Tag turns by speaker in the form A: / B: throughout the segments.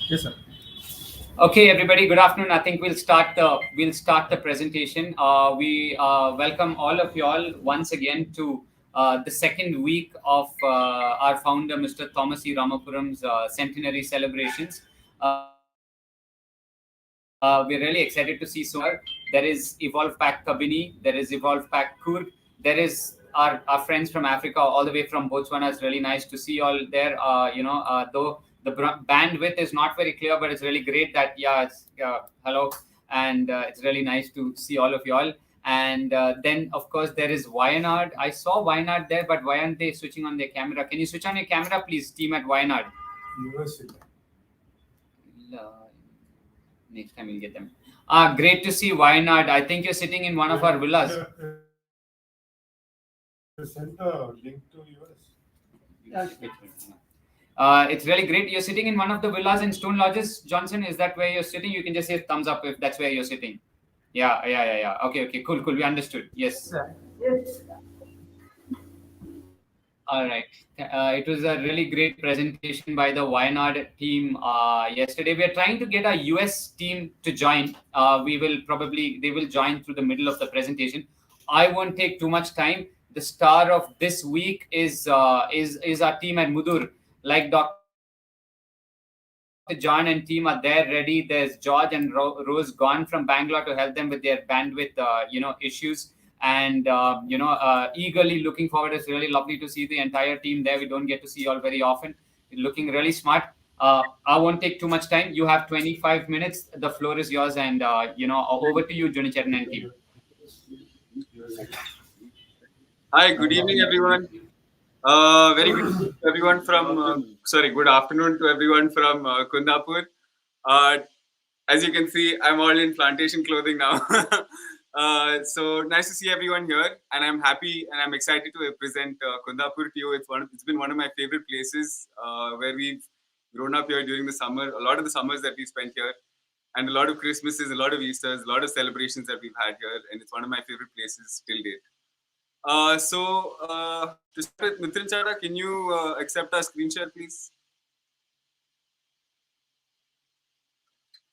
A: Yes, sir.
B: Okay, everybody. Good afternoon. I think we'll start the presentation. We welcome all of you all once again to the second week of our founder, Mr. Thomas E. Ramapuram's centenary celebrations. We're really excited to see so far. There is Evolve Pack Kabini, there is Evolve Pack Kurg, there is our friends from Africa, all the way from Botswana. It's really nice to see all there. Though the bandwidth is not very clear, but it's really great that hello, and it's really nice to see all of you all. And then of course there is Wayanad. I saw Wayanad there, but why aren't they switching on their camera? Can you switch on your camera, please, team at Wayanad? Next time we'll get them. Great to see Wayanad. I think you're sitting in one of our villas.
C: Send the link to yours.
B: It's really great. You're sitting in one of the villas in Stone Lodges, Johnson. Is that where you're sitting? You can just say thumbs up if that's where you're sitting. Yeah. Okay, cool. We understood. Yes.
D: Yes.
B: All right. It was a really great presentation by the Wayanad team yesterday. We are trying to get our US team to join. They will join through the middle of the presentation. I won't take too much time. The star of this week is our team at Mudur. Like Dr. John and team are there ready. There's George and Rose gone from Bangalore to help them with their bandwidth issues. And eagerly looking forward. It's really lovely to see the entire team there. We don't get to see you all very often. Looking really smart. I won't take too much time. You have 25 minutes. The floor is yours, and over to you, Junicharan and team.
E: Hi, good evening, everyone. Very good everyone from good afternoon to everyone from Kundapur. As you can see, I'm all in plantation clothing now. So nice to see everyone here, and I'm happy and I'm excited to present Kundapur to you. It's been one of my favorite places where we've grown up here during the summer. A lot of the summers that we spent here, and a lot of Christmases, a lot of Easters, a lot of celebrations that we've had here, and it's one of my favorite places till date. To start with, Mithun Chada, can you accept our screen share, please?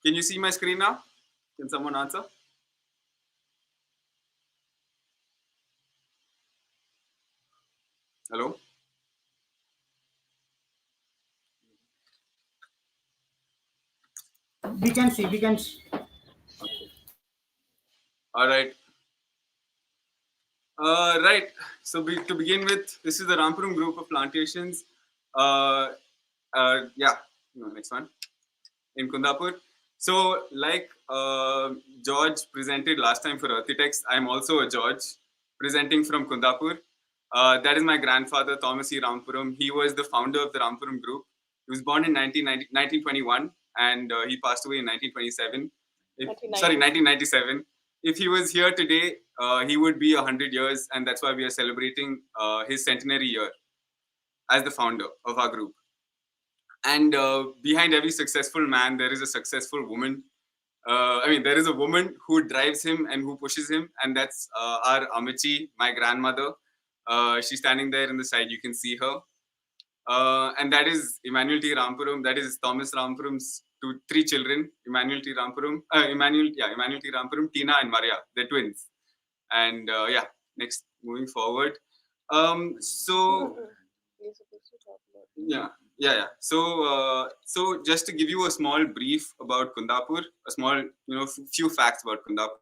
E: Can you see my screen now? Can someone answer? Hello?
D: We can see.
E: Okay. All right. Right. So to begin with, this is the Rampuram group of plantations. Next one. In Kundapur. So like George presented last time for Architects, I'm also a George presenting from Kundapur. That is my grandfather, Thomas E. Rampuram. He was the founder of the Rampuram group. He was born in 1921 and he passed away in 1927. 1997. If he was here today, he would be 100 years, and that's why we are celebrating his centenary year as the founder of our group. And behind every successful man, there is a successful woman. There is a woman who drives him and who pushes him, and that's our Amichi, my grandmother. She's standing there in the side. You can see her. And that is Emmanuel T. Rampuram. That is Thomas Rampuram's three children, Emmanuel T. Rampuram, Tina and Maria. They're twins. And next, moving forward. So just to give you a small brief about Kundapur, a small, few facts about Kundapur.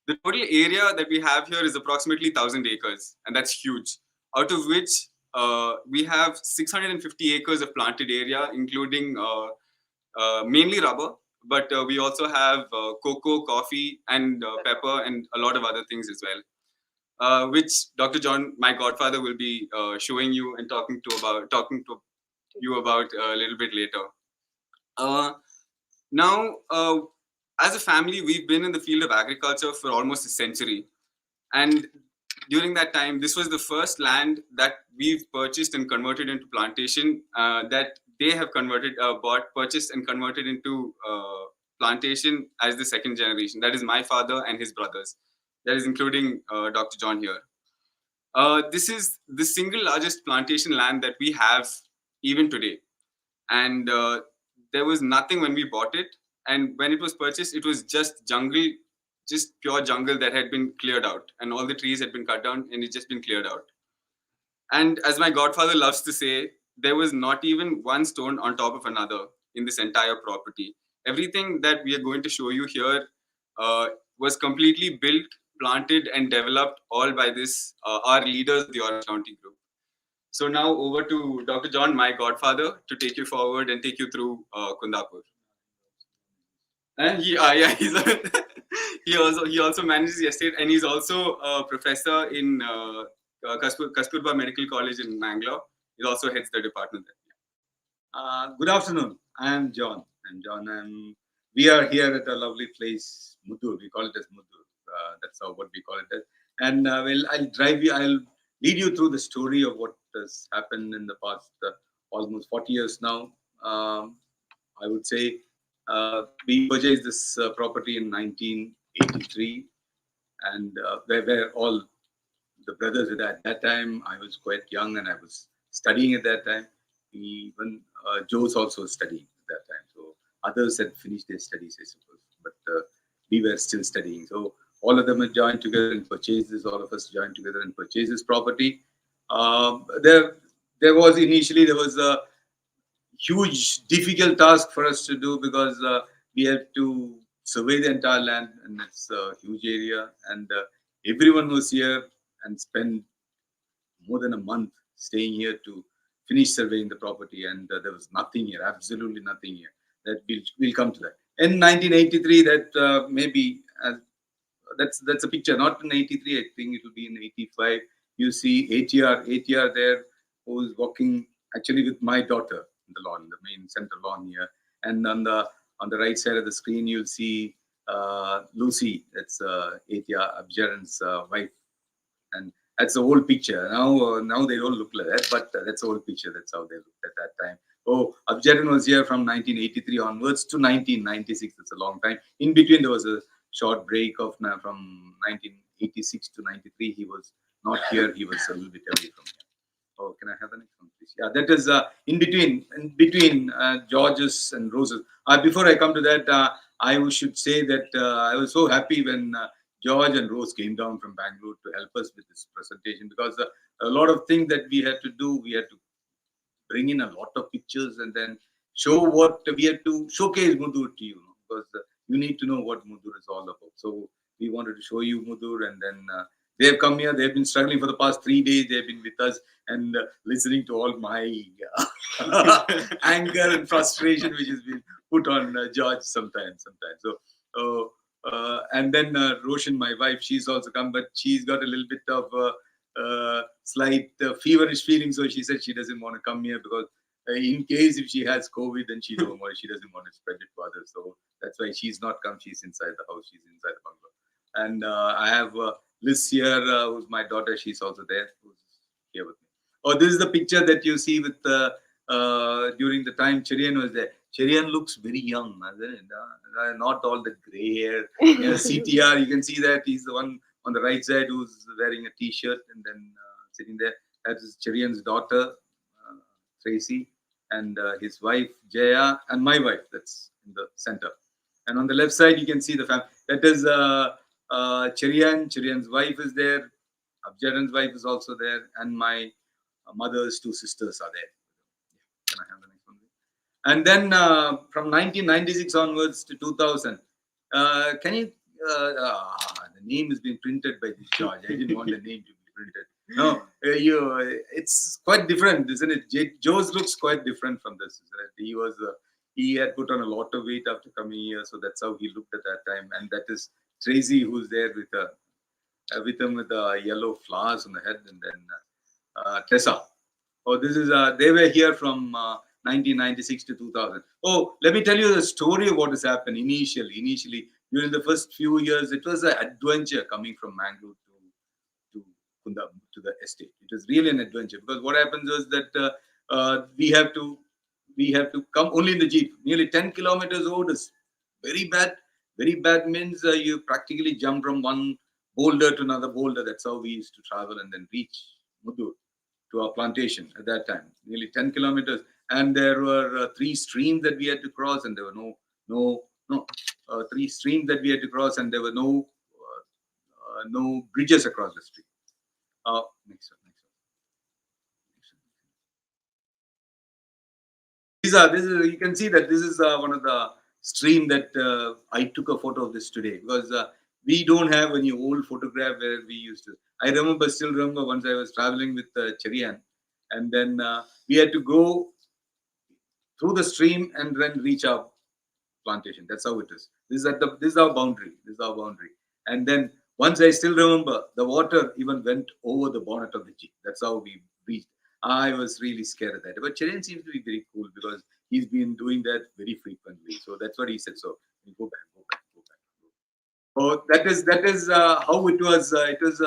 E: The total area that we have here is approximately 1,000 acres, and that's huge. Out of which we have 650 acres of planted area, including mainly rubber, but we also have cocoa, coffee, and pepper, and a lot of other things as well, which Dr. John, my godfather, will be showing you and talking to you about a little bit later. Now, as a family, we've been in the field of agriculture for almost a century, and during that time, this was the first land that we've purchased and converted into plantation that they have purchased and converted into plantation as the second generation. That is my father and his brothers. That is including Dr. John here. This is the single largest plantation land that we have even today. And there was nothing when we bought it. And when it was purchased, it was just jungle, just pure jungle that had been cleared out. And all the trees had been cut down and it's just been cleared out. And as my godfather loves to say, there was not even one stone on top of another in this entire property. Everything that we are going to show you here was completely built, planted, and developed all by this our leaders of the Orange County Group. So now over to Dr. John, my godfather, to take you forward and take you through Kundapur. And he's he also manages the estate, and he's also a professor in Kasturba Medical College in Mangalore. He also heads the department there.
A: Good afternoon. I am John. We are here at a lovely place, Mudur. We call it as Mudur. That's what we call it as. And I'll lead you through the story of what has happened in the past almost 40 years now. I would say we purchased this property in 1983, and where all the brothers were at that time. I was quite young and I was studying at that time. Even Joe's also studying at that time. So others had finished their studies, I suppose, but we were still studying. So all of them had joined together and purchased this. All of us joined together and purchased this property. There was a huge, difficult task for us to do because we had to survey the entire land, and it's a huge area. And everyone was here and spent more than a month staying here to finish surveying the property. And there was nothing here, absolutely nothing here. That we'll come to that. In 1983, that maybe that's a picture, not in 83. I think it will be in 85. You see ATR there, who's walking actually with my daughter in the lawn, the main center lawn here. And on the right side of the screen, you'll see Lucy. That's ATR Abjaran's wife, and that's the old picture. Now they don't look like that, but that's the old picture. That's how they looked at that time. Oh, Abjaran was here from 1983 onwards to 1996. That's a long time. In between, there was a short break of from 1986 to 93. He was not here. He was a little bit away from here. Oh, can I have the next one, please? Yeah, that is in between George's and Rose's. Before I come to that, I should say that I was so happy when George and Rose came down from Bangalore to help us with this presentation, because a lot of things that we had to do, we had to bring in a lot of pictures and then show what we had to showcase Mudur to you, because you need to know what Mudur is all about. So we wanted to show you Mudur, and then they have come here. They've been struggling for the past 3 days. They've been with us and listening to all my anger and frustration, which has been put on George sometimes. So, and then Roshan, my wife, she's also come, but she's got a little bit of slight feverish feeling. So she said she doesn't want to come here because in case if she has COVID, then she doesn't want to spread it to others. So that's why she's not come. She's inside the house. She's inside the bungalow. And I have Liz here, who's my daughter. She's also there, who's here with me. Oh, this is the picture that you see with during the time Cherian was there. Cherian looks very young, not all the gray hair. CTR, you can see that he's the one on the right side who's wearing a t-shirt and then sitting there. That is Cherian's daughter, Tracy, and his wife, Jaya, and my wife, that's in the center. And on the left side, you can see the family. That is Cherian. Cherian's wife is there. Abjaran's wife is also there. And my mother's 2 sisters are there. Can I have the next one? And then from 1996 onwards to 2000, can you, the name has been printed by this George. I didn't want the name to be printed. No, it's quite different, isn't it? Joe's looks quite different from this. Isn't it? He had put on a lot of weight after coming here, so that's how he looked at that time. And that is Tracy, who's there with him with the yellow flowers on the head, and then Tessa. Oh, this is they were here from 1996 to 2000. Oh, let me tell you the story of what has happened initially. During the first few years, it was an adventure coming from Mangalore to the estate. It was really an adventure, because what happens was that we have to come only in the jeep. Nearly 10 kilometers over is very bad. Very bad means you practically jump from one boulder to another boulder. That's how we used to travel and then reach Mudur to our plantation at that time, nearly 10 kilometers. And there were 3 streams that we had to cross, and there were no 3 streams that we had to cross, and there were no bridges across the stream. Next one. This is, you can see that this is one of the stream that I took a photo of this today, because we don't have any old photograph where we used to. Still remember once I was traveling with Cherian, and then we had to go through the stream and then reach our plantation. That's how it is. This is our boundary. This is our boundary. And then once I still remember, the water even went over the bonnet of the jeep. That's how we reached. I was really scared of that. But Cherian seems to be very cool because he's been doing that very frequently. So that's what he said. So we go back. So that is how it was. It was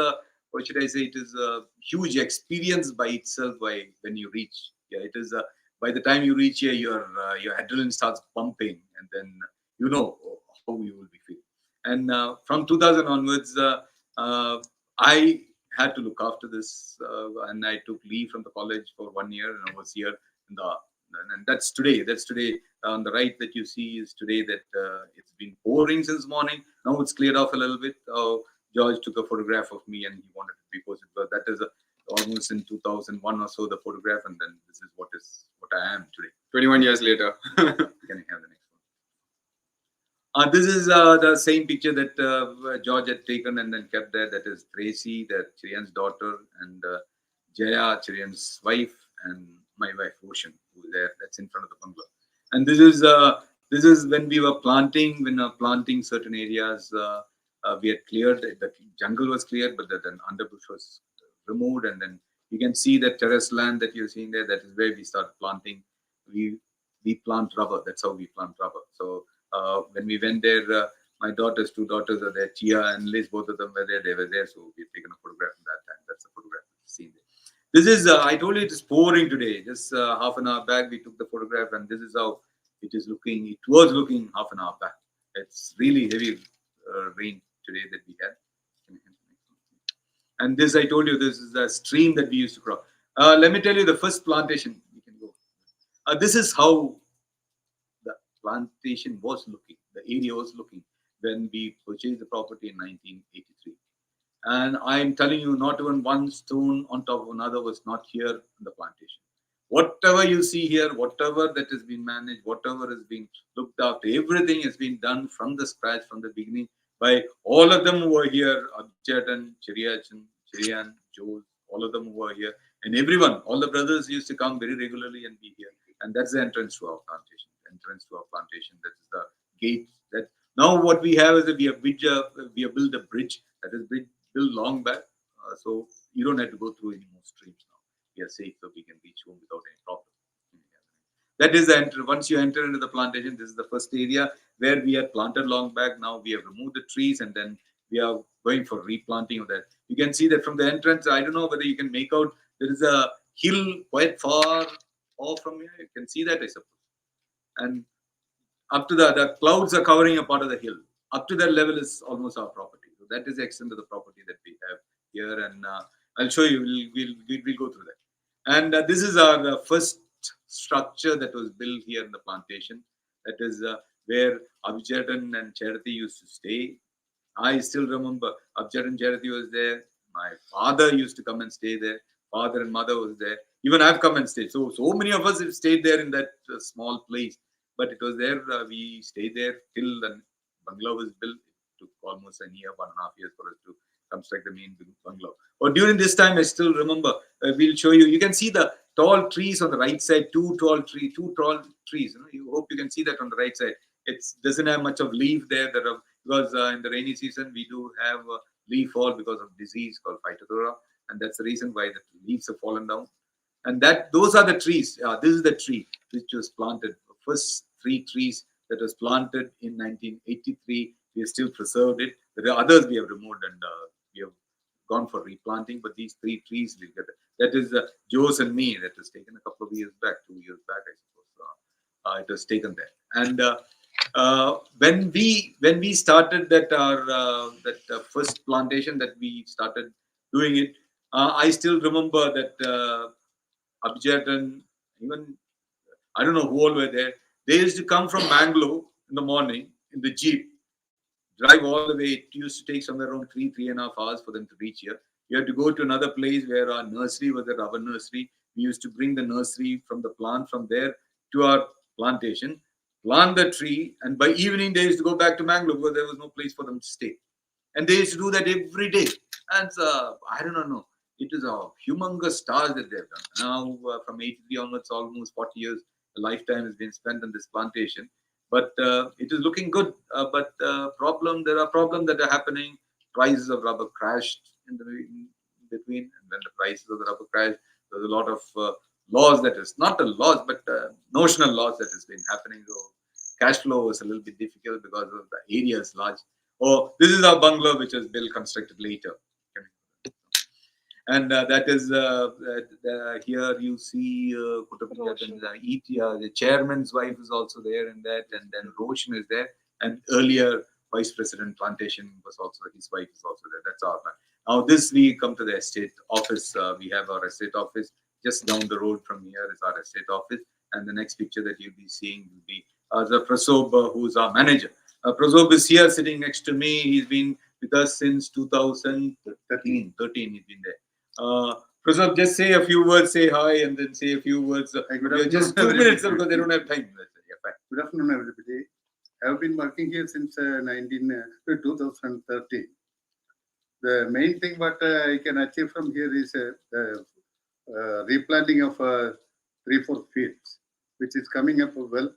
A: what should I say? It is a huge experience by itself. When you reach, it is. By the time you reach here, your adrenaline starts pumping, and then you know how you will be feeling. And from 2000 onwards, I had to look after this, and I took leave from the college for 1 year, and I was here in the. And that's today. That's today. On the right that you see is today that it's been pouring since morning. Now it's cleared off a little bit. George took a photograph of me and he wanted to be posted. But that is almost in 2001 or so, the photograph, and then this is what I am today.
E: 21 years later.
A: Can I have the next one? This is the same picture that George had taken and then kept there. That is Tracy, that Cherian's daughter, and Jaya, Cherian's wife, and my wife Ocean, who is there. That's in front of the bungalow. And this is when we were planting. When planting certain areas, we had cleared. The jungle was cleared, but the underbush was removed, and then you can see that terrace land that you're seeing there. That is where we started planting. We plant rubber. That's how we plant rubber. So when we went there, my two daughters are there. Chia and Liz, both of them were there. They were there, so we've taken a photograph at that time. That's the photograph seen there. This is, I told you it is pouring today. Just half an hour back, we took the photograph, and this is how it is looking. It was looking half an hour back. It's really heavy rain today that we had. And this, I told you, this is a stream that we used to cross. Let me tell you the first plantation. We can go. This is how the plantation was looking. The area was looking when we purchased the property in 1983. And I'm telling you, not even one stone on top of another was not here in the plantation. Whatever you see here, whatever that has been managed, whatever is being looked after, everything has been done from the scratch, from the beginning, by all of them who were here, Abjad, Cherian, Joe, all of them who were here. And everyone, all the brothers used to come very regularly and be here. And that's the entrance to our plantation. That is the gate. That now what we have is that we have built a bridge that is built long back. So you don't have to go through any more streams now. We are safe, so we can reach home without any problem. That is the entry. Once you enter into the plantation, this is the first area where we had planted long back. Now we have removed the trees, and then we are going for replanting of that. You can see that from the entrance. I don't know whether you can make out. There is a hill quite far off from here. You can see that, I suppose. And up to the clouds are covering a part of the hill. Up to that level is almost our property. So that is the extent of the property that we have here, and I'll show you. We'll go through that. And this is our first structure that was built here in the plantation. That is where Abhijadan and Charity used to stay. I still remember Abjad and Charity was there. My father used to come and stay there. Father and mother was there. Even I've come and stayed. So many of us have stayed there in that small place. But it was there. We stayed there till the bungalow was built. It took almost a year, 1.5 years for us to construct the main bungalow. But during this time, I still remember. We'll show you. You can see the tall trees on the right side. Two tall trees. You hope you can see that on the right side. It doesn't have much of leaf there. Because in the rainy season, we do have leaf fall because of disease called phytophthora, and that's the reason why the leaves have fallen down. And those are the trees. This is the tree which was planted. The first 3 trees that was planted in 1983. We have still preserved it. The others we have removed, and we have gone for replanting. But these 3 trees will get that is Joe's and me. That was taken a couple of years back, 2 years back, I suppose. It was taken there, and When we started that first plantation that we started doing it, I still remember that Abjad and even I don't know who all were there. They used to come from Mangalore in the morning in the jeep, drive all the way. It used to take somewhere around 3.5 hours for them to reach here. You had to go to another place where our nursery was, a rubber nursery. We used to bring the nursery from the plant from there to our plantation, plant the tree, and by evening they used to go back to Mangalore because there was no place for them to stay. And they used to do that every day. And I don't know. It is a humongous task that they've done. Now, from 83 onwards, almost 40 years, a lifetime has been spent on this plantation. But it is looking good. But there are problems that are happening. Prices of rubber crashed in between, and when the prices of the rubber crashed, there's a lot of loss that is not a loss, but notional loss that has been happening. So cash flow was a little bit difficult because of the area is large. Oh, this is our bungalow, which was built, constructed later. And that is here you see ETR, the chairman's wife is also there in that, and then Roshan is there, and earlier vice president plantation was also, his wife is also there. That's our plan. Now this we come to the estate office. We have our estate office just down the road from here is our estate office, and the next picture that you'll be seeing will be the Prasob, who's our manager. Prasob is here sitting next to me. He's been with us since 2013. He's been there. Prasad, just say a few words, say hi, and then say a few words. Just 2 minutes because they don't have time.
C: Good afternoon, everybody. I have been working here since 2013. The main thing what I can achieve from here is replanting of 3-4 fields, which is coming up well.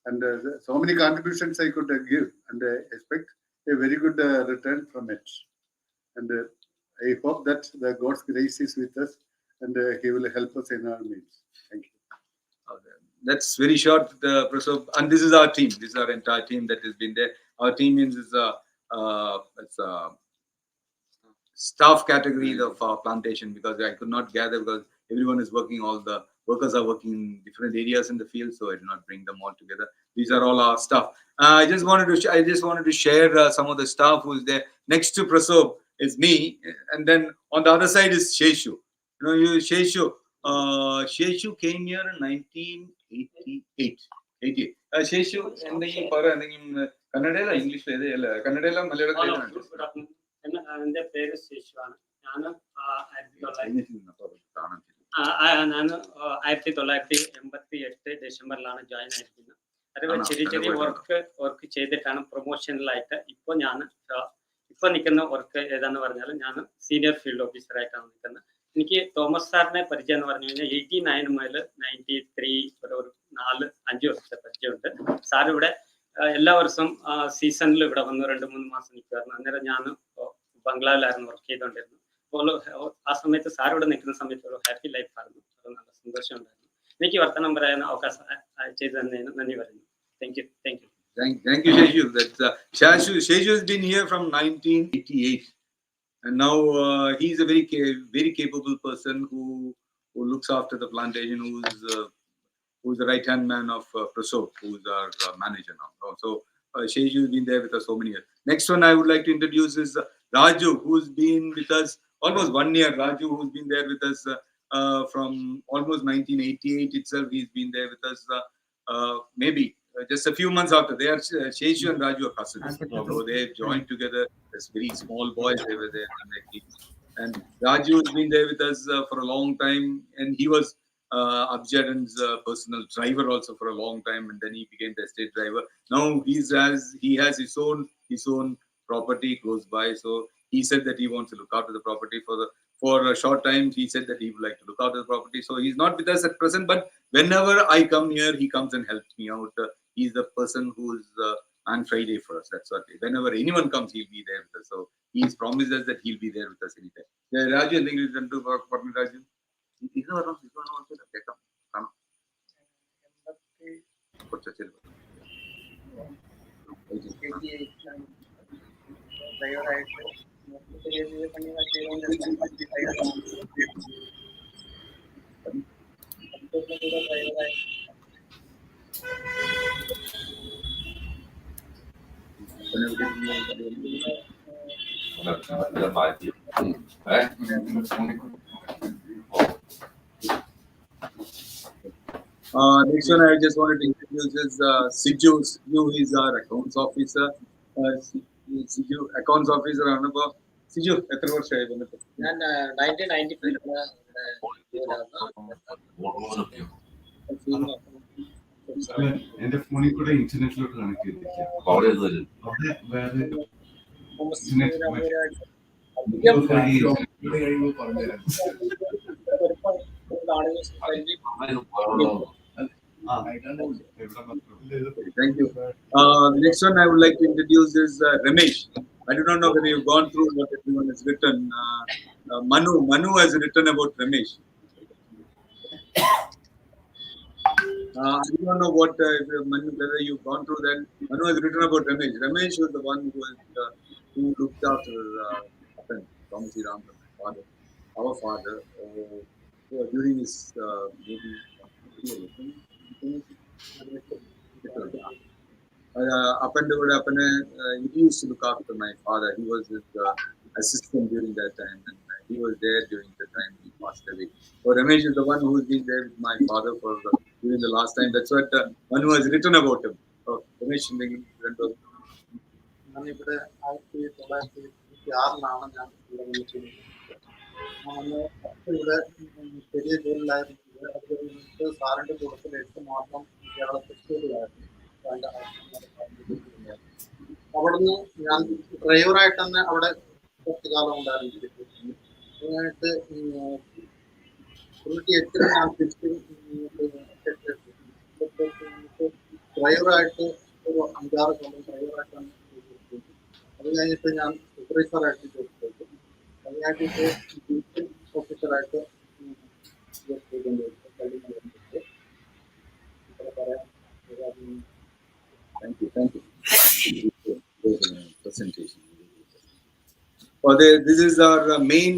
C: And so many contributions I could give, and expect a very good return from it. And I hope that the God's grace is with us, and He will help us in our needs. Thank you.
A: That's very short, Prasad. And this is our team. This is our entire team that has been there. Our team is it's a staff category of our plantation, because I could not gather because everyone is working. All the workers are working in different areas in the field, so I did not bring them all together. These are all our staff. I just wanted to share some of the staff who is there. Next to Prasad is me, and then on the other side is Sheshu. Sheshu. Sheshu came here in 1988. Sheshu, എന്തെങ്കിലും പറ, എന്തെങ്കിലും കന്നഡയില ഇംഗ്ലീഷിൽ കന്നഡയില മലയാളത്തിലാണ്.
D: എന്റെ പേര് ശേഷുവാണ്. ഞാൻ 1988 ഡിസംബറിലാണ് join ആയിരിക്കുന്നത്. അതുപോലെ ചെറിയ ചെറിയ വർക്ക് ചെയ്തിട്ടാണ് പ്രൊമോഷനിലായിട്ട് ഇപ്പോൾ നിൽക്കുന്ന വർക്ക് ഏതാന്ന് പറഞ്ഞാൽ ഞാൻ സീനിയർ ഫീൽഡ് ഓഫീസറായിട്ടാണ് നിൽക്കുന്നത്. എനിക്ക് തോമസ് സാറിനെ പരിചയം എന്ന് പറഞ്ഞു കഴിഞ്ഞാൽ 89 മുതൽ 93 ഒരു 4-5 വർഷത്തെ പരിചയമുണ്ട്. സാർ ഇവിടെ എല്ലാ വർഷവും സീസണിൽ ഇവിടെ വന്ന് 2-3 മാസം നിൽക്കുമായിരുന്നു. അന്നേരം ഞാൻ ബംഗ്ലാവിലായിരുന്നു വർക്ക് ചെയ്തുകൊണ്ടിരുന്നത്. അപ്പോൾ ആ സമയത്ത് സാർ ഇവിടെ നിൽക്കുന്ന സമയത്ത് ഒരു ഹാപ്പി ലൈഫായിരുന്നു. അത് നല്ല സന്തോഷം ഉണ്ടായിരുന്നു. എനിക്ക് വർത്തമാനം പറയാൻ അവകാശം ചെയ്തു തന്നതിന് നന്ദി പറയുന്നു. Thank you.
A: Thank you, Sheshu. Sheshu has been here from 1988. And now he's a very capable person who looks after the plantation, who's the right-hand man of Prasad, who's our manager now. So Sheshu has been there with us so many years. Next one I would like to introduce is Raju, who's been with us almost 1 year. Raju, who's been there with us from almost 1988 itself. He's been there with us maybe just a few months after. They are Sheshu and Raju are cousins. So they joined together as very small boys. They were there, and Raju has been there with us for a long time, and he was Abjadan's personal driver also for a long time, and then he became the estate driver. Now he has his own property close by, so he said that he wants to look after the property for a short time. He said that he would like to look after the property, so he's not with us at present, but whenever I come here, he comes and helps me out. He's the person who's on Friday for us. That's what. Whenever anyone comes, he'll be there with us. So he's promised us that he'll be there with us anytime. Raju, I think you can do work for me, Raju. Next one, I just wanted to introduce is Siju. Siju is our accounts officer. Siju, accounts officer. Siju, എത്ര വർഷമായി വന്നിട്ട്?
F: ഞാൻ 1995
G: എന്റെ ഫോണിൽ കൂടെ ഇന്റർനെറ്റിലോട്ട് connect ചെയ്തിരിക്കുക. അവിടെ വേറെ
A: Thank you. The next one I would like to introduce is Ramesh. I do not know whether you've gone through what everyone has written. Manu has written about Ramesh. I do not know what Manu, whether you've gone through that. Manu has written about Ramesh. Ramesh was the one who looked after Thomas Ram, father, our father, during his he used to look after my father. He was his assistant during that time, and he was there during the time he passed away. So Ramesh is the one who has been there with my father for during the last time. That's what Manu has written about him. So Ramesh,
C: ഞാനിവിടെ 1996 ഞാൻ ഇവിടെ വിളിച്ചത്. അന്ന് ഇവിടെ ചെറിയ ജോലിയിലായിരുന്നു. അത് കഴിഞ്ഞിട്ട് സാറിന്റെ കൂട്ടത്തിൽ 8 മാസം കേരളത്തിൽ സ്കൂളിലായിരുന്നു. അവിടുന്ന് ഞാൻ ഡ്രൈവറായിട്ട് തന്നെ അവിടെ കുറച്ചു കാലം ഉണ്ടായിരുന്നു. അതിനായിട്ട് 98 ഞാൻ തിരിച്ച് ഡ്രൈവറായിട്ട് ഒരു 5-6 കൊല്ലം ഡ്രൈവറായിട്ടാണ്. അത് കഴിഞ്ഞിട്ട് ഞാൻ സൂപ്പർവൈസറായിട്ട് ജോലി ചെയ്തു. അത് കഴിഞ്ഞിട്ട് ഡ്യൂട്ടി ഓഫീസറായിട്ട് പറയാം.
A: Thank you. Presentation. This is our main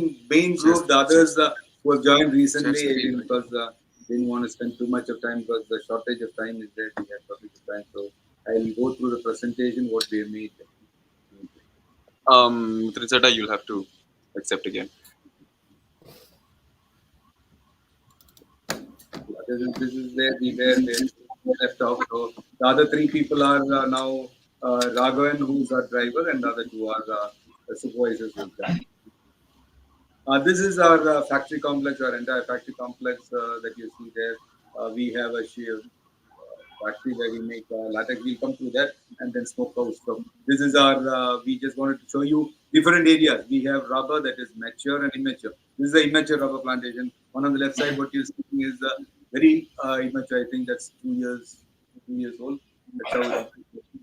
A: group. The others who have joined recently because they didn't want to spend too much of time because the shortage of time is there. We have shortage of time, so I'll go through the presentation what we have made.
E: Trizata, you'll have to accept again.
A: This is where we left off. So the other 3 people are now Raghavan, who's our driver, and the other 2 are the supervisors. This is our factory complex, our entire factory complex that you see there. We have a factory where we make latex. We'll come through that, and then smoke house. So this is our. We just wanted to show you different areas. We have rubber that is mature and immature. This is the immature rubber plantation. One on the left side, what you're seeing is very immature. I think that's 2 years old. That's how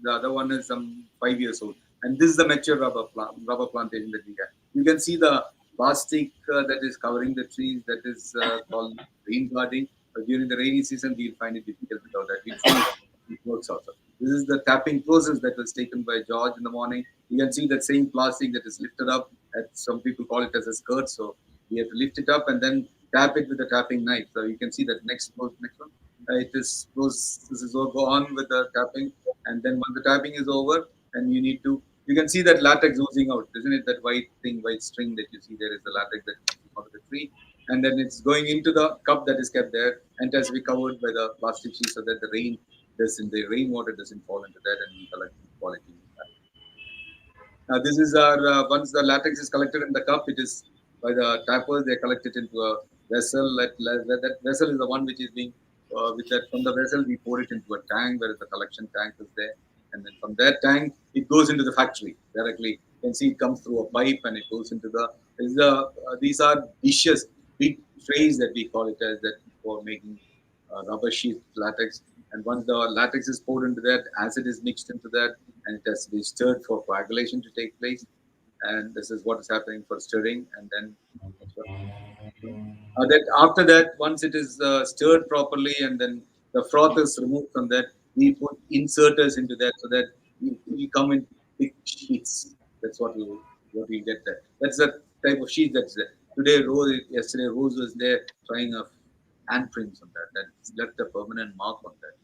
A: the other one is some 5 years old. And this is the mature rubber plantation that we have. You can see the plastic that is covering the trees. That is called rain guarding. But during the rainy season, we'll find it difficult without that. It works also. This is the tapping process that was taken by George in the morning. You can see that same plastic that is lifted up. Some people call it as a skirt. So we have to lift it up and then tap it with a tapping knife. So you can see that next one. This is all go on with the tapping, and then when the tapping is over, and you can see that latex oozing out, isn't it? That white string that you see there is the latex that comes out of the tree, and then it's going into the cup that is kept there, and it has to be covered by the plastic sheet so that the rainwater doesn't fall into that and collect quality. Now this is our once the latex is collected in the cup, it is by the tappers. They collect it into a vessel. That vessel is the one which is being with that from the vessel we pour it into a tank where the collection tank is there, and then from that tank it goes into the factory directly. You can see it comes through a pipe and it goes into these are dishes, big trays that we call it as that for making rubber sheet latex. And once the latex is poured into that, acid is mixed into that, and it has to be stirred for coagulation to take place. And this is what is happening for stirring. And then that after that, once it is stirred properly, and then the froth is removed from that, we put inserters into that so that we come in big sheets. That's what we get there. That's the type of sheet that's there. Yesterday, Rose was there trying a handprints on that. That's left a permanent mark on that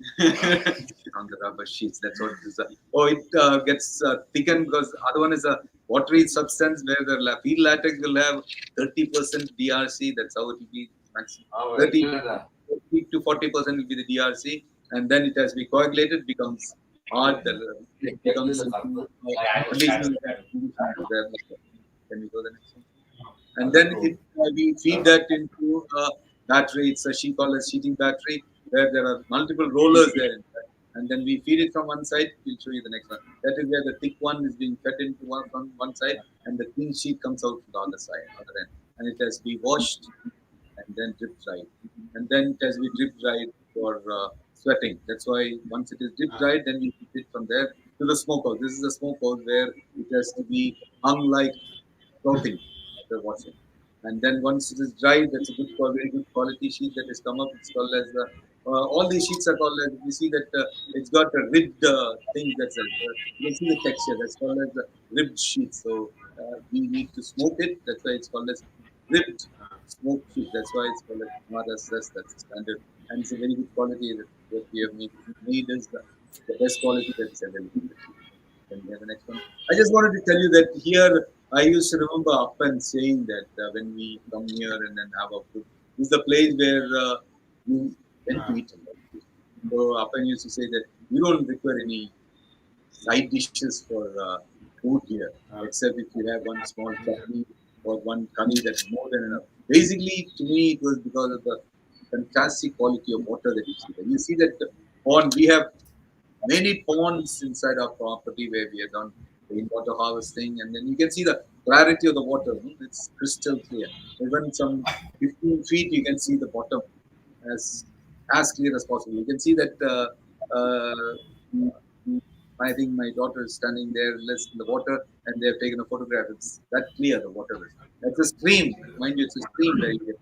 A: on the rubber sheets. That's what it is. It gets thickened because the other one is a watery substance where the field latex will have 30% DRC. That's how it will be maximum. 30 to 40% will be the DRC, and then it has to be coagulated, becomes hard. It becomes something. At least can we go the next one? And then we feed that into a battery. It's a sheet called a sheeting battery where there are multiple rollers there inside. And then we feed it from one side. We'll show you the next one. That is where the thick one is being fed into from one side, and the thin sheet comes out from the other side, other end. And it has to be washed and then drip dried. And then it has to be drip dried for sweating. That's why once it is drip dried, then we keep it from there to the smokehouse. This is a smokehouse where it has to be hung like clothing after washing. And then once it is dried, that's a very good quality sheet that has come up. It's called as all these sheets are called as. You see that it's got a ribbed thing. You can see the texture. That's called as the ribbed sheet. So we need to smoke it. That's why it's called as ribbed smoke sheet. That's why it's called as RSS. That's the standard, and it's a very good quality that what we have made is the best quality that's available. Can we have the next one? I just wanted to tell you that here I used to remember Appan saying that when we come here and then have a food, this is the place where you went to eat. So Appan used to say that you don't require any side dishes for food here, except if you have one small chutney or one curry, that's more than enough. Basically, to me, it was because of the fantastic quality of water that you see there. You see that pond, we have many ponds inside our property where we have done rainwater harvesting, and then you can see the clarity of the water. It's crystal clear. Even some 15 feet, you can see the bottom as clear as possible. You can see that. I think my daughter is standing there, less in the water, and they have taken a photograph. It's that clear the water is. It's a stream, mind you. It's a stream where you get.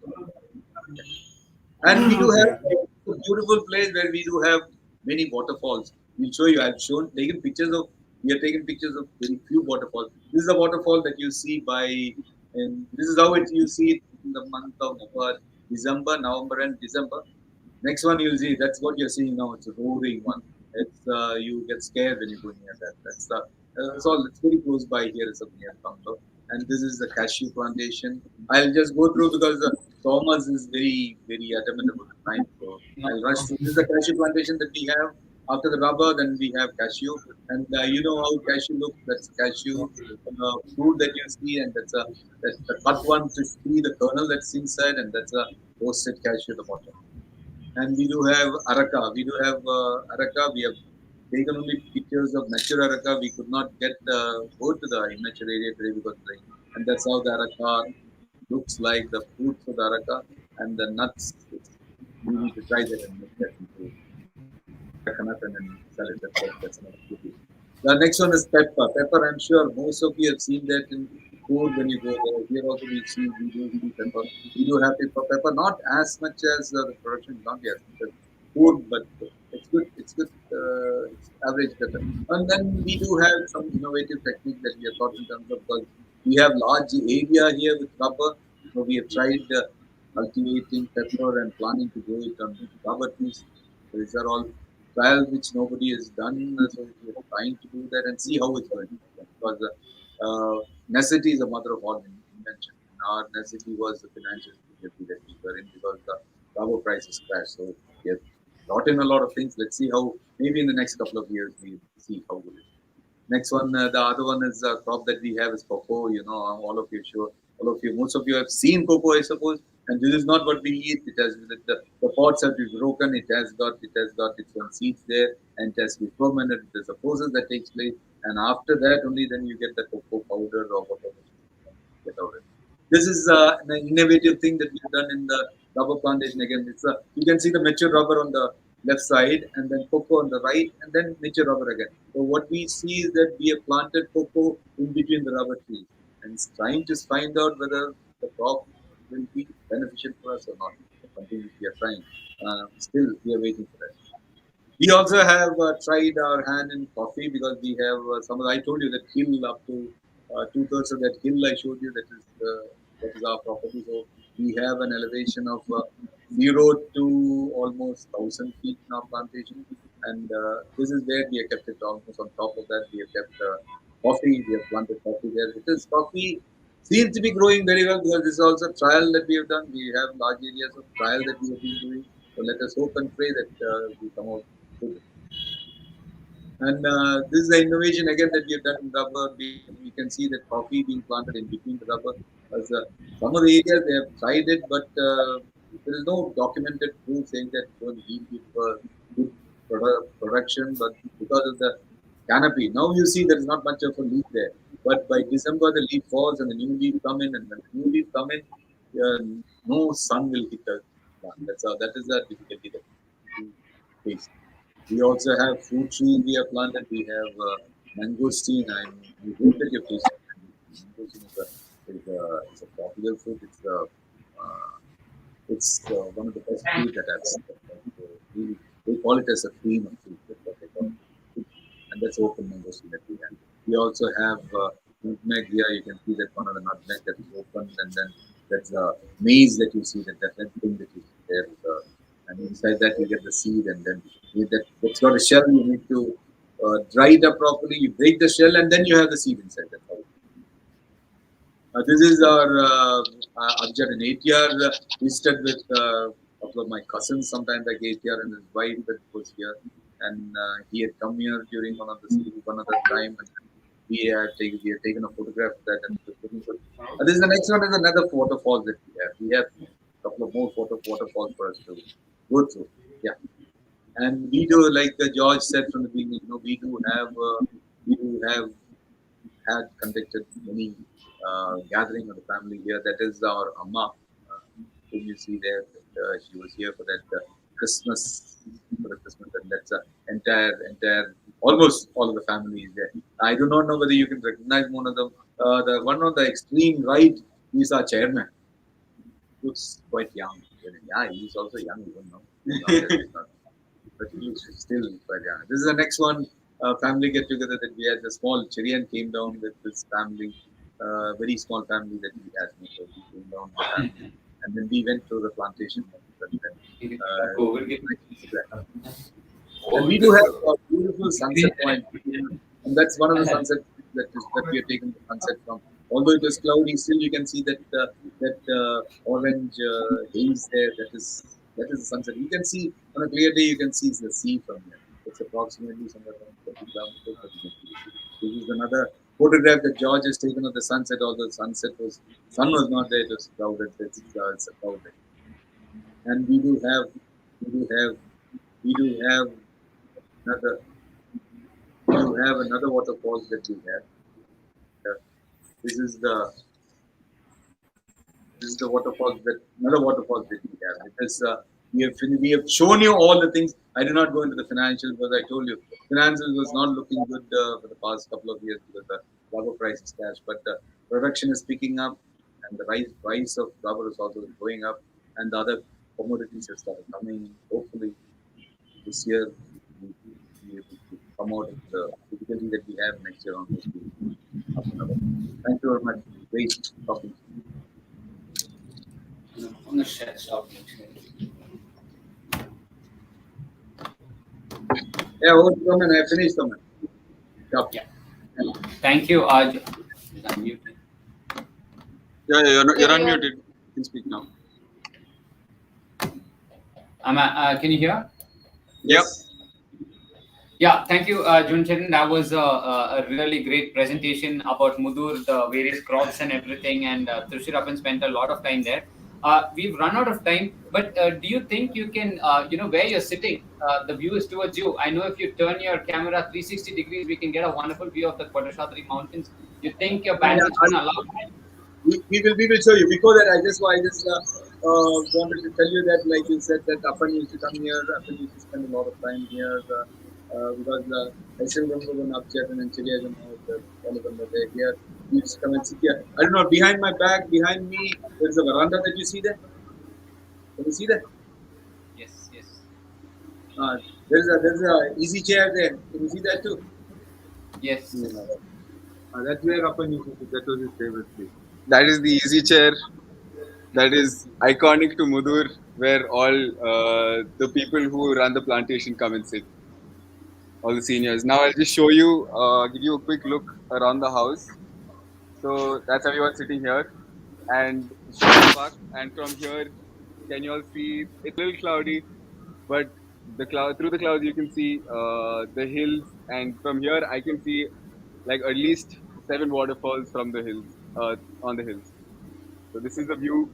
A: And we do have a beautiful place where we do have many waterfalls. We'll show you. Taken pictures of. We have taken pictures of very few waterfalls. This is a waterfall that you see and this is how you see it in the month of December, November, and December. Next one you'll see. That's what you're seeing now. It's a roaring one. It's you get scared when you go near that. That's the. It's very close by here. It's near Bangalore. And this is the cashew plantation. I'll just go through because Thomas is very, very adamant about the time. So I'll rush through. This is the cashew plantation that we have. After the rubber, then we have cashew. And you know how cashew looks. That's cashew fruit that you see. And that's the cut one to see the kernel that's inside. And that's a roasted cashew at the bottom. And we do have areca. We do have areca. We have taken only pictures of mature areca. We could not go to the immature area today because and that's how the areca looks like, the fruits of the areca and the nuts. We need to try that and make that into coconut and then sell it. That's not good. The next one is pepper. Pepper, I'm sure most of you have seen that in food when you go there. Here also we do see pepper. We do have pepper, not as much as the production, not as much as food, but it's good. It's good. It's average pepper. And then we do have some innovative technique that we have taught in terms of because we have large area here with rubber. So we have tried cultivating pepper and planning to grow it on rubber trees. So these are all trials which nobody has done. So we are trying to do that and see how it's going. Because necessity is the mother of all invention. And our necessity was the financial difficulty that we were in because the rubber prices crashed. So we have brought in a lot of things. Let's see how, maybe in the next couple of years, we see how good it is. Next one, the other one is a crop that we have is cocoa. Most of you have seen cocoa, I suppose. And this is not what we eat. It has the pods have been broken. It has got its own seeds there, and it has to be fermented. There's a process that takes place, and after that only then you get the cocoa powder or whatever you get out of it. This is an innovative thing that we've done in the rubber plantation. Again, you can see the mature rubber on the left side, and then cocoa on the right, and then mature rubber again. So what we see is that we have planted cocoa in between the rubber trees, and trying to find out whether the crop will be beneficial for us or not. It's something which we are trying. Still, we are waiting for that. We also have tried our hand in coffee because we have I told you that hill up to 2/3 of that hill I showed you that is our property. So we have an elevation of 0 to almost 1,000 feet in our plantation. And this is where we have kept it almost on top of that. We have kept coffee. We have planted coffee there because coffee seems to be growing very well because this is also a trial that we have done. We have large areas of trial that we have been doing. So let us hope and pray that we come out good. And this is the innovation again that we have done in rubber. We can see that coffee being planted in between the rubber. As, some of the areas they have tried it, but there is no documented proof saying that it's going to give good production. But because of the canopy, now you see there is not much of a leaf there. But by December, the leaf falls and the new leaf come in, and when the new leaf come in, no sun will hit the plant. That is the difficulty that we face. We also have fruit trees we have planted. We have mangosteen. I hope that you've tasted mangosteen. Is a tropical fruit. It's one of the best fruit that I've seen. They call it as a cream of fruit. That's what they call it. And that's open mangosteen that we have. We also have nutmeg here. You can see that one of the nutmeg that is open, and then that's a maize that you see. That thing that you see there. And inside that you get the seed, and then that's got a shell. You need to dry it up properly. You break the shell, and then you have the seed inside. That's how. This is our Arjun in ATR. Visited with a couple of my cousins. Sometimes like ATR and his wife that was here, and he had come here during one other time, and we had taken a photograph of that. And this is the next one is another waterfall that we have. We have a couple of more waterfalls for us to go through. Yeah. And we do, like George said from the beginning, we do have had conducted many gathering of the family here. That is our Amma, whom you see there. She was here for that Christmas, and that's entire, almost all of the family is there. I do not know whether you can recognize one of them. The one on the extreme right is our chairman. Looks quite young. Yeah, he's also young. You don't know. But he looks still quite young. This is the next one, family get together that we had. The small Chirian came down with this family, very small family that we had. So he came down with the family, and then we went to the plantation. And we do have a beautiful sunset point, and that's one of the sunsets that we have taken the sunset from. Although it was cloudy, still you can see that orange haze there. That is the sunset. You can see on a clear day. You can see the sea from here. It's approximately somewhere around 30 kilometers. This is another photograph that George has taken of the sunset. Although the sun was not there. It was clouded. It's a cloud. And we do have another waterfall that we have. This is the waterfall another waterfall that we have. Because we have shown you all the things. I did not go into the financials because I told you finances was not looking good for the past couple of years because the rubber price is crashed. But the production is picking up, and the price of rubber is also going up, and the other commodities have started coming. Hopefully, this year we will come out of the difficulty that we have next year on this. Thank you very much. Great talking.
B: I'm going to stop.
A: Yeah, I finished, Thomas.
B: Yeah. Thank you, Aj.
E: Yeah, you're unmuted. You can speak now.
B: Can you hear?
E: Yes.
B: Yeah, thank you, Junchen. That was a really great presentation about Mudur, the various crops and everything. And Trishirapan spent a lot of time there. We've run out of time, but do you think you can, where you're sitting, the view is towards you. I know if you turn your camera 360 degrees, we can get a wonderful view of the Kodashadri Mountains. You think your bandwidth is going to allow that?
A: We will show you. Before that, I just wanted to tell you that, like you said, that Appan used to come here. Appan used to spend a lot of time here because I still remember when Upchat and Chiriya and all of them were there here. We used to come and sit here. I don't know, behind my back, behind me, there's a veranda that you see there. Can you see that?
B: Yes.
A: There's a easy chair there. Can you see that too?
B: Yes.
A: That's where Appan used to sit. That was his favorite place.
E: That is the easy chair. that is iconic to Mudur, where all the people who run the plantation come and sit, all the seniors. Now I'll just show you, give you a quick look around the house. So that's everyone sitting here, and Sugar Park. And from here, can you all see? It's a little cloudy, but the cloud through the clouds you can see the hills, and from here I can see like at least 7 waterfalls from the hills, on the hills. So this is the view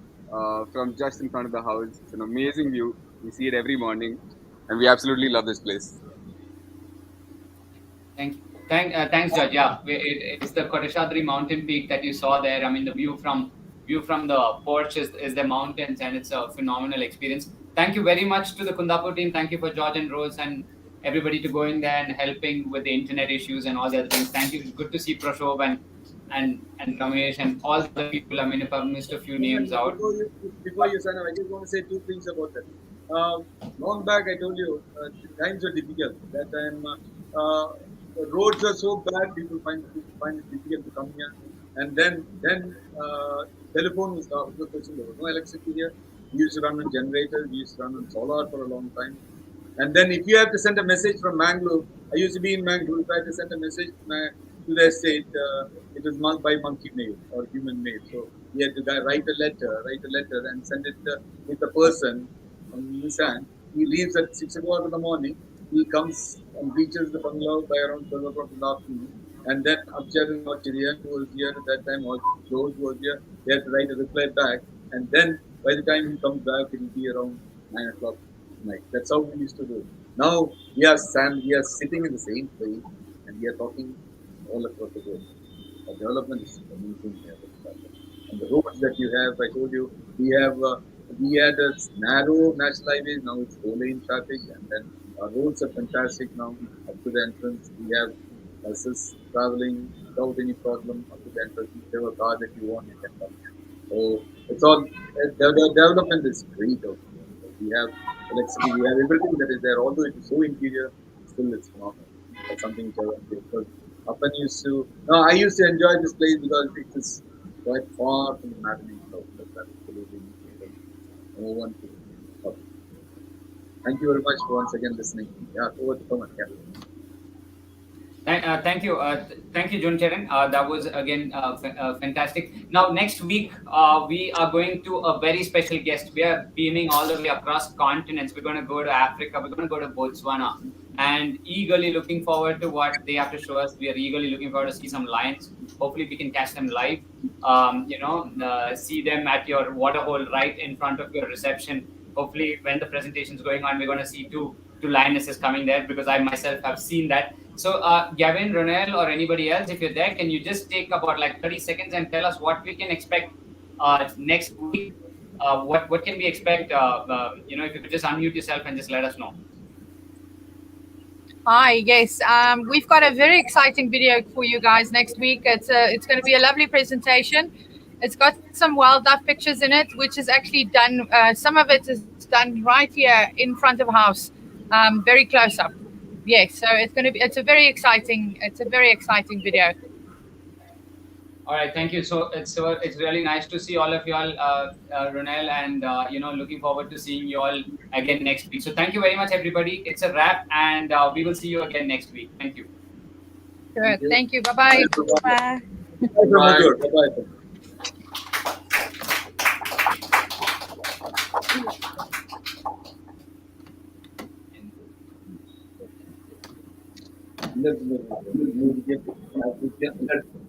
E: from just in front of the house. It's an amazing view. We see it every morning, and we absolutely love this place.
B: Thanks, George. Yeah, it's the Kodashadri mountain peak that you saw there. I mean, the view from the porch is the mountains, and it's a phenomenal experience. Thank you very much to the Kundapur team. Thank you for George and Rose and everybody to going there and helping with the internet issues and all the other things. Thank you. Good to see Prashov and Ramesh and all the people. I mean, if I've missed a few names out.
A: Before you sign up, I just want to say two things about that. Long back, I told you, times were difficult. That time, roads were so bad, people find it difficult to come here. And then telephone was out of the question. There was no electricity here. We used to run on generators. We used to run on solar for a long time. And then if you have to send a message from Mangalore, I used to be in Mangalore. If I had to send a message to the estate, it was by monkey mail or human mail. So we had to write a letter, and send it with the person on his hand. He leaves at 6 o'clock in the morning. He comes and reaches the bungalow by around 12 o'clock in the afternoon. And then Abjar or Chirian, who was here at that time, or George was here, they had to write a reply back. And then by the time he comes back, it will be around 9 o'clock at night. That's how we used to do it. Now we are sitting in the same place and we are talking all across the world. The development is amazing here. And the roads that you have, I told you, we had a narrow national highway, now it's 4-lane traffic, and then our roads are fantastic now. Up to the entrance, we have buses traveling without any problem up to the entrance. Whichever car that you want, you can come. So it's all the development is great out here. We have electricity, we have everything that is there. Although it is so interior, still it's phenomenal. That's something which I want to do. Because I used to enjoy this place because it is quite far from the maddening crowd. That's absolutely no one to stop. Thank you very much for once again listening. Yeah, over to Pawan. Yeah.
B: Thank you, Jun Charan. That was again fantastic. Now, next week we are going to a very special guest. We are beaming all the way across continents. We're going to go to Africa. We're going to go to Botswana, and eagerly looking forward to what they have to show us. We are eagerly looking forward to see some lions. Hopefully, we can catch them live. See them at your waterhole right in front of your reception. Hopefully, when the presentation is going on, we're going to see two lionesses coming there, because I myself have seen that. So, Gavin, Ronel, or anybody else, if you're there, can you just take about like 30 seconds and tell us what we can expect next week? What can we expect? If you could just unmute yourself and just let us know.
H: Hi, yes. We've got a very exciting video for you guys next week. It's going to be a lovely presentation. It's got some wildlife pictures in it, which is actually done. Some of it is done right here in front of the house, very close up. Yes, so it's a very exciting video.
B: All right, thank you. So it's really nice to see all of you all, Ronel, and looking forward to seeing you all again next week. So thank you very much, everybody. It's a wrap, and we will see you again next week. Thank you.
H: Good. Thank you. Bye-bye.
C: Bye.
A: Bye. Bye.